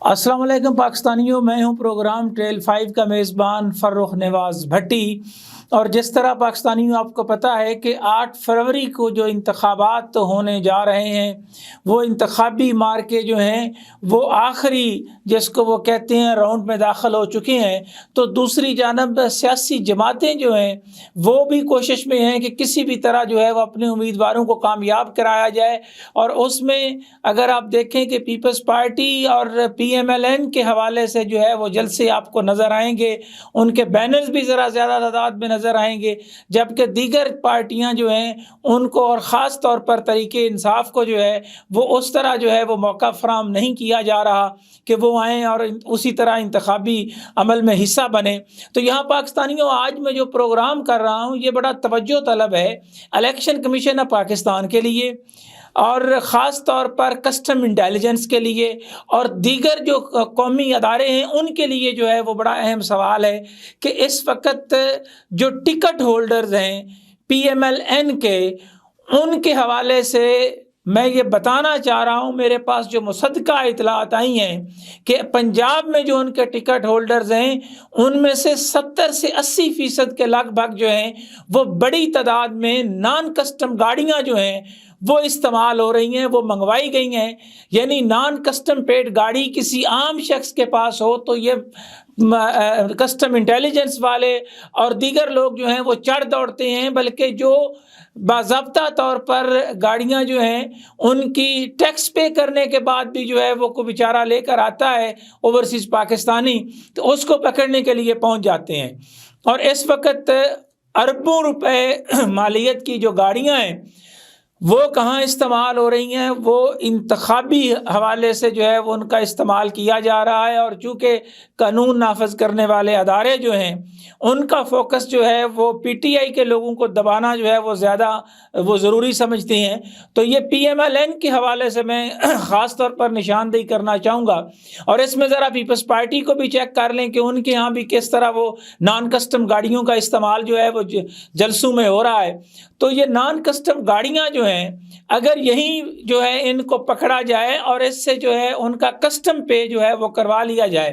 अस्सलाम वालेकुम पाकिस्तानियों, मैं हूं प्रोग्राम ट्रेल 5 का मेज़बान फ़र्रुख नवाज़ भट्टी। और जिस तरह पाकिस्तानियों आपको पता है कि 8 फरवरी को जो इंतखाबात होने जा रहे हैं, वो इंतखाबी मार्के जो हैं वो आखिरी जिसको वो कहते हैं राउंड में दाखिल हो चुके हैं। तो दूसरी जानब सियासी जमातें जो हैं वो भी कोशिश में हैं कि किसी भी तरह जो है वो अपने उम्मीदवारों को कामयाब कराया जाए। और उसमें अगर आप देखें कि पीपल्स पार्टी और PMLN के हवाले से जो है वो जल्द से आपको नज़र आएंगे, उनके बैनर्स भी ज़रा ज़्यादा तादाद में नज़र आएंगे, जबकि दीगर पार्टियां जो हैं उनको और ख़ास तौर पर तरीके इंसाफ को जो है वो उस तरह जो है वो मौका फराहम नहीं किया जा रहा कि वो आएँ और उसी तरह इंतखाबी अमल में हिस्सा बने। तो यहाँ पाकिस्तानियों, आज मैं जो प्रोग्राम कर रहा हूँ ये बड़ा तवज्जो तलब है इलेक्शन कमीशन ऑफ पाकिस्तान के लिए, और ख़ास तौर पर कस्टम इंटेलिजेंस के लिए और दीगर जो कौमी अदारे हैं उनके लिए जो है वो बड़ा अहम सवाल है कि इस वक्त जो टिकट होल्डर्स हैं PMLN के, उनके हवाले से मैं ये बताना चाह रहा हूँ, मेरे पास जो मुसद्दका इतलात आई हैं कि पंजाब में जो उनके टिकट होल्डर्स हैं उनमें से 70 से 80% के लगभग जो हैं वो बड़ी तादाद में नॉन कस्टम गाड़ियाँ जो हैं वो इस्तेमाल हो रही हैं, वो मंगवाई गई हैं। यानी नॉन कस्टम पेड गाड़ी किसी आम शख्स के पास हो तो ये कस्टम इंटेलिजेंस वाले और दीगर लोग जो हैं वो चढ़ दौड़ते हैं, बल्कि जो बाज़ाब्ता तौर पर गाड़ियां जो हैं उनकी टैक्स पे करने के बाद भी जो है वो को बेचारा लेकर आता है ओवरसीज़ पाकिस्तानी, तो उसको पकड़ने के लिए पहुंच जाते हैं। और इस वक्त अरबों रुपए मालियत की जो गाड़ियां हैं वो कहाँ इस्तेमाल हो रही हैं, वो इंतखाबी हवाले से जो है वो उनका इस्तेमाल किया जा रहा है। और चूँकि कानून नाफज करने वाले अदारे जो हैं उनका फोकस जो है वो PTI के लोगों को दबाना जो है वो ज़्यादा वो ज़रूरी समझते हैं। तो ये PMLN के हवाले से मैं ख़ास तौर पर निशानदेही करना चाहूँगा। और इसमें ज़रा पीपल्स पार्टी को भी चेक कर लें कि उनके यहाँ भी किस तरह वो नॉन कस्टम गाड़ियों का इस्तेमाल जो है वो जलसों में हो रहा है। तो ये नॉन कस्टम गाड़ियाँ जो हैं, अगर यही जो है इनको पकड़ा जाए और इससे जो है उनका कस्टम पे जो है वो करवा लिया जाए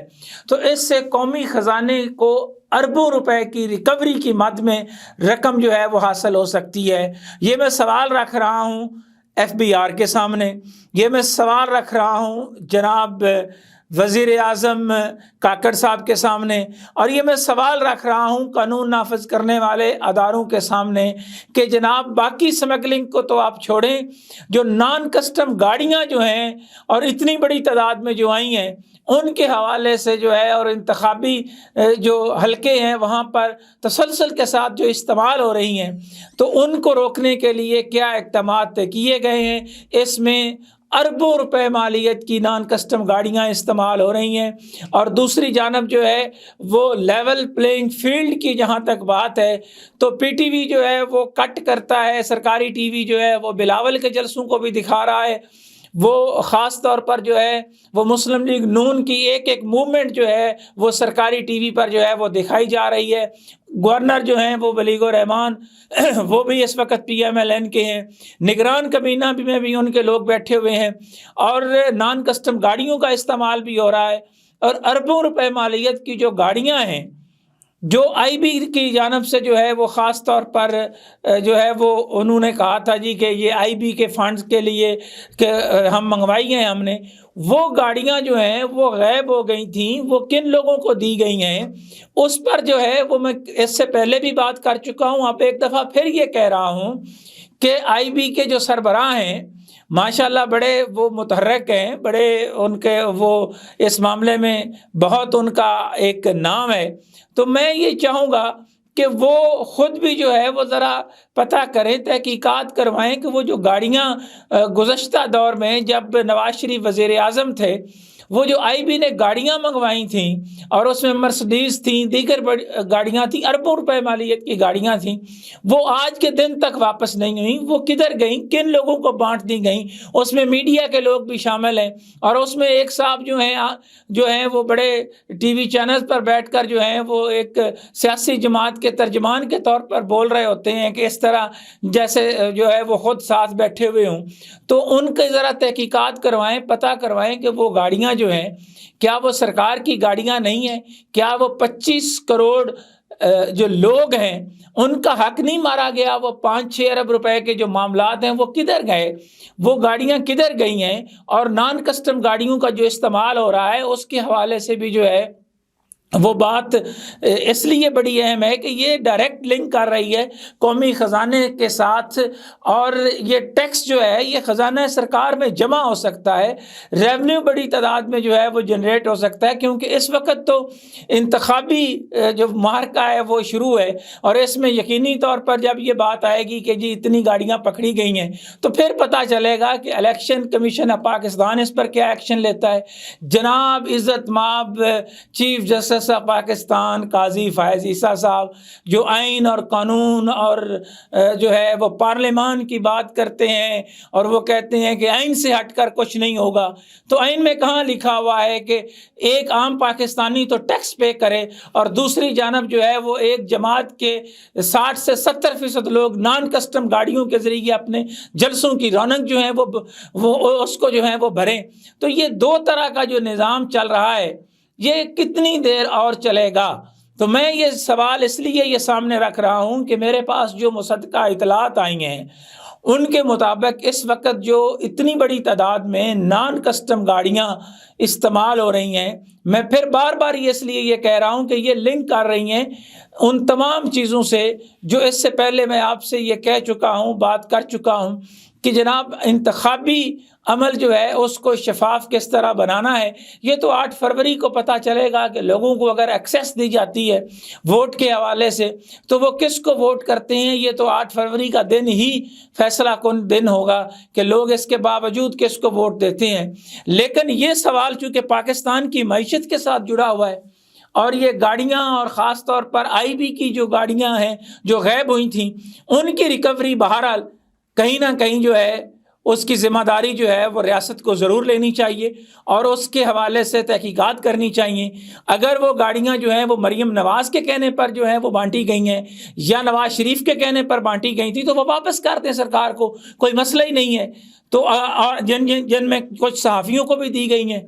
तो इससे कौमी ख़जाने को अरबों रुपए की रिकवरी की मद में रकम जो है वो हासिल हो सकती है। ये मैं सवाल रख रहा हूँ FBR के सामने, ये मैं सवाल रख रहा हूँ जनाब वज़ीर आज़म काकड़ साहब के सामने, और ये मैं सवाल रख रहा हूँ कानून नाफज करने वाले अदारों के सामने कि जनाब बाकी स्मगलिंग को तो आप छोड़ें, जो नॉन कस्टम गाड़ियाँ जो हैं और इतनी बड़ी तादाद में जो आई हैं उनके हवाले से जो है और इंतखाबी जो हलके हैं वहाँ पर तसलसल के साथ जो इस्तेमाल हो रही हैं तो उनको रोकने के लिए क्या इक़दामात किए गए हैं। इसमें अरबों रुपए मालियत की नॉन कस्टम गाड़ियाँ इस्तेमाल हो रही हैं। और दूसरी जानब जो है वो लेवल प्लेइंग फील्ड की जहाँ तक बात है तो PTV जो है वो कट करता है, सरकारी TV जो है वो बिलावल के जलसों को भी दिखा रहा है, वो ख़ास तौर पर जो है वो मुस्लिम लीग नून की एक एक मूवमेंट जो है वो सरकारी TV पर जो है वो दिखाई जा रही है। गवर्नर जो हैं वो बलीगुर रहमान वो भी इस वक्त PMLN के हैं, निगरान कमीना भी में भी उनके लोग बैठे हुए हैं और नॉन कस्टम गाड़ियों का इस्तेमाल भी हो रहा है। और अरबों रुपए मालियत की जो गाड़ियाँ हैं जो IB की जानब से जो है वो ख़ास तौर पर जो है वो उन्होंने कहा था जी कि ये IB के फंड्स के लिए कि हम मंगवाई हैं हमने, वो गाड़ियां जो हैं वो गायब हो गई थी, वो किन लोगों को दी गई हैं उस पर जो है वो मैं इससे पहले भी बात कर चुका हूँ। अब एक दफ़ा फिर ये कह रहा हूँ कि IB के जो सरबराह हैं माशाल्लाह बड़े वो मुतहर्रिक हैं, बड़े उनके वो इस मामले में बहुत उनका एक नाम है। तो मैं ये चाहूँगा कि वो ख़ुद भी जो है वो ज़रा पता करें, तहकीकात करवाएं कि वो जो गाड़ियाँ गुज़श्ता दौर में जब नवाज़ शरीफ वज़ीर आज़म थे वो जो IB ने गाड़ियाँ मंगवाई थीं और उसमें मर्सिडीज़ थी, दीगर गाड़ियाँ थी, अरबों रुपए मालियत की गाड़ियाँ थीं, वो आज के दिन तक वापस नहीं हुई। वो किधर गई, किन लोगों को बांट दी गई, उसमें मीडिया के लोग भी शामिल हैं। और उसमें एक साहब जो हैं वो बड़े TV चैनल पर बैठकर जो हैं वो एक सियासी जमात के तर्जमान के तौर पर बोल रहे होते हैं कि इस तरह जैसे जो है वो ख़ुद साथ बैठे हुए हों। तो उनके ज़रा तहकीकात करवाएं, पता करवाएं कि वो गाड़ियाँ جو ہیں کیا وہ سرکار کی گاڑیاں نہیں ہیں؟ کیا وہ 25 کروڑ جو لوگ ہیں ان کا حق نہیں مارا گیا؟ وہ 5-6 ارب روپے کے جو معاملات ہیں وہ کدھر گئے؟ وہ گاڑیاں کدھر گئی ہیں؟ اور نان کسٹم گاڑیوں کا جو استعمال ہو رہا ہے اس کے حوالے سے بھی جو ہے وہ بات اس لیے بڑی اہم ہے کہ یہ ڈائریکٹ لنک کر رہی ہے قومی خزانے کے ساتھ، اور یہ ٹیکس جو ہے یہ خزانہ سرکار میں جمع ہو سکتا ہے، ریونیو بڑی تعداد میں جو ہے وہ جنریٹ ہو سکتا ہے، کیونکہ اس وقت تو انتخابی جو مارکہ ہے وہ شروع ہے، اور اس میں یقینی طور پر جب یہ بات آئے گی کہ جی اتنی گاڑیاں پکڑی گئی ہیں تو پھر پتہ چلے گا کہ الیکشن کمیشن آف پاکستان اس پر کیا ایکشن لیتا ہے۔ جناب عزت مآب چیف جسٹس پاکستان قاضی فائز عیسیٰ صاحب جو آئین اور قانون اور جو ہے وہ پارلیمان کی بات کرتے ہیں، اور وہ کہتے ہیں کہ آئین سے ہٹ کر کچھ نہیں ہوگا، تو آئین میں کہاں لکھا ہوا ہے کہ ایک عام پاکستانی تو ٹیکس پے کرے اور دوسری جانب جو ہے وہ ایک جماعت کے 60 سے 70% لوگ نان کسٹم گاڑیوں کے ذریعے اپنے جلسوں کی رونق جو ہے وہ اس کو جو ہے وہ بھریں؟ تو یہ دو طرح کا جو نظام چل رہا ہے یہ کتنی دیر اور چلے گا؟ تو میں یہ سوال اس لیے یہ سامنے رکھ رہا ہوں کہ میرے پاس جو مصدقہ اطلاعات آئی ہیں ان کے مطابق اس وقت جو اتنی بڑی تعداد میں نان کسٹم گاڑیاں استعمال ہو رہی ہیں، میں پھر بار بار اس لیے یہ کہہ رہا ہوں کہ یہ لنک کر رہی ہیں ان تمام چیزوں سے جو اس سے پہلے میں آپ سے یہ کہہ چکا ہوں، بات کر چکا ہوں کہ جناب انتخابی عمل جو ہے اس کو شفاف کس طرح بنانا ہے۔ یہ تو 8 فروری کو پتہ چلے گا کہ لوگوں کو اگر ایکسیس دی جاتی ہے ووٹ کے حوالے سے تو وہ کس کو ووٹ کرتے ہیں، یہ تو 8 فروری کا دن ہی فیصلہ کن دن ہوگا کہ لوگ اس کے باوجود کس کو ووٹ دیتے ہیں۔ لیکن یہ سوال چونکہ پاکستان کی معیشت کے ساتھ جڑا ہوا ہے، اور یہ گاڑیاں اور خاص طور پر آئی بی کی جو گاڑیاں ہیں جو غائب ہوئی تھیں ان کی ریکوری بہرحال کہیں نہ کہیں جو ہے اس کی ذمہ داری جو ہے وہ ریاست کو ضرور لینی چاہیے اور اس کے حوالے سے تحقیقات کرنی چاہیے۔ اگر وہ گاڑیاں جو ہیں وہ مریم نواز کے کہنے پر جو ہیں وہ بانٹی گئی ہیں یا نواز شریف کے کہنے پر بانٹی گئی تھی تو وہ واپس کر دیں سرکار کو، کوئی مسئلہ ہی نہیں ہے۔ تو جن میں کچھ صحافیوں کو بھی دی گئی ہیں،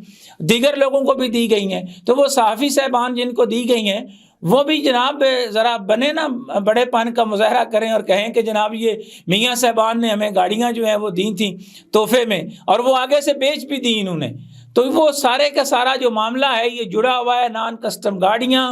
دیگر لوگوں کو بھی دی گئی ہیں، تو وہ صحافی صاحبان جن کو دی گئی ہیں وہ بھی جناب ذرا بنے نا بڑے پن کا مظاہرہ کریں اور کہیں کہ جناب یہ میاں صاحبان نے ہمیں گاڑیاں جو ہیں وہ دی تھیں تحفے میں، اور وہ آگے سے بیچ بھی دی انہوں نے۔ تو وہ سارے کا سارا جو معاملہ ہے یہ جڑا ہوا ہے نان کسٹم گاڑیاں،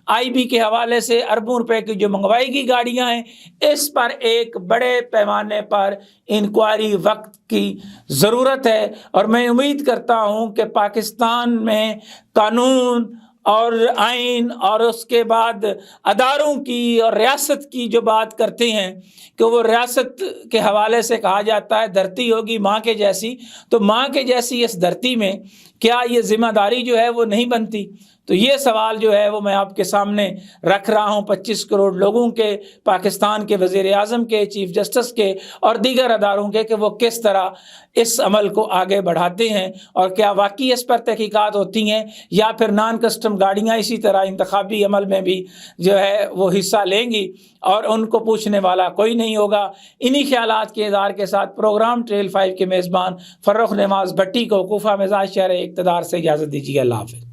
آئی بی کے حوالے سے اربوں روپے کی جو منگوائی گئی گاڑیاں ہیں، اس پر ایک بڑے پیمانے پر انکوائری وقت کی ضرورت ہے۔ اور میں امید کرتا ہوں کہ پاکستان میں قانون اور آئین اور اس کے بعد اداروں کی اور ریاست کی جو بات کرتے ہیں کہ وہ ریاست کے حوالے سے کہا جاتا ہے دھرتی ہوگی ماں کے جیسی، تو ماں کے جیسی اس دھرتی میں کیا یہ ذمہ داری جو ہے وہ نہیں بنتی؟ تو یہ سوال جو ہے وہ میں آپ کے سامنے رکھ رہا ہوں 25 کروڑ لوگوں کے، پاکستان کے وزیر اعظم کے، چیف جسٹس کے اور دیگر اداروں کے، کہ وہ کس طرح اس عمل کو آگے بڑھاتے ہیں، اور کیا واقعی اس پر تحقیقات ہوتی ہیں یا پھر نان کسٹم گاڑیاں اسی طرح انتخابی عمل میں بھی جو ہے وہ حصہ لیں گی اور ان کو پوچھنے والا کوئی نہیں ہوگا۔ انہی خیالات کے اظہار کے ساتھ پروگرام ٹریل 5 کے میزبان فرخ نواز بھٹی کو کوفہ مزاج شہر اقتدار سے اجازت دیجیے۔ اللہ حافظ۔